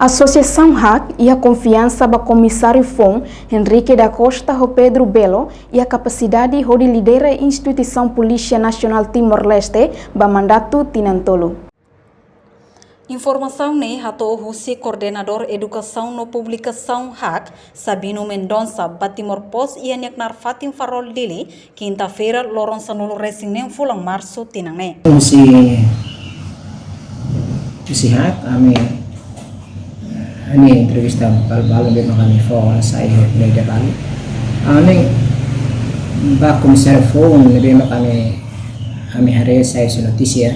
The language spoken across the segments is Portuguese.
Associação HAC e a confiança do comissário FON, Henrique da Costa e Pedro Belo, e a capacidade de liderar a instituição Polícia Nacional Timor-Leste, ba mandato tinantolo. Informação ne hato Husi coordenador educação no publicação HAC, Sabino Mendonça, Batimor Post e Anyaknar Fatim Farol Dili, quinta-feira, Loronça Nulo Racing nem fulang março tinangne. Husi HAC, Ani entrevista balo bem kami fora saya media balo. Ani ba komisário phone lebih kami hari saya notícia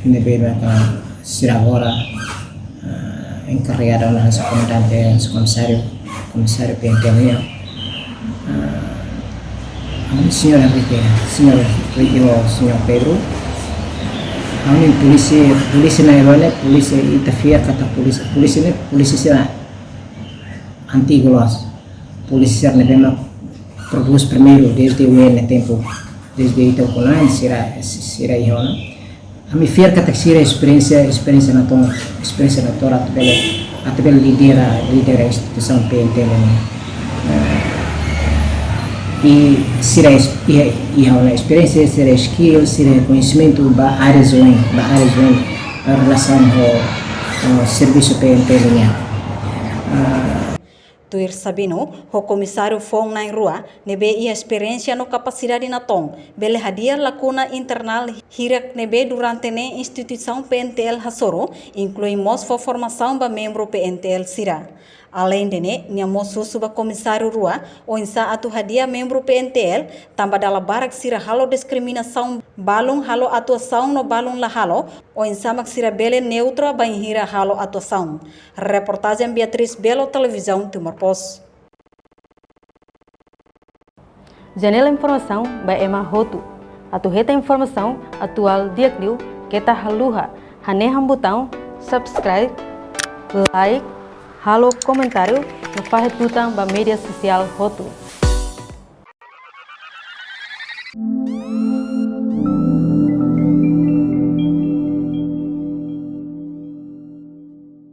lebih maka Siragora encarregado na sa comandante sa komisário PNTL senhor Enrique, senhor Pedro. Kami polisi na iba polisi itafia kata polisi sila anti-golos polisi sila na produz primeiro desde o tempo desde ito kunan sira ihona kami fiar kata sira experiência na tora atbel lidera instituição PNTL e sira ihona experiência sira skill sira conhecimento ba áreas ruim a relação ao serviço PNTL Tuir Sabino, o comissário Fong na rua, nebe a experiência no capacidade na tom, bele hadia lacuna internal hirak nebe durante ne instituição PNTL Hasoro, inclui mos for formação ba membro PNTL Sira. Além de ne, nyamos susuba comissário rua, o insa atu hadia membro PNTL, tamba dala barak sira halo discriminação, balung halo atuação no balung la halo, o insa mak sira bele neutra ba hira halo atuação. Reportagem Beatriz Belo, Televisão Timor Post. Janela informação ba ema hotu. Atu reta informação atual diakliu kita haluha. Haneham botão subscribe, like, halo comentário no Farretutang ba media social hotu.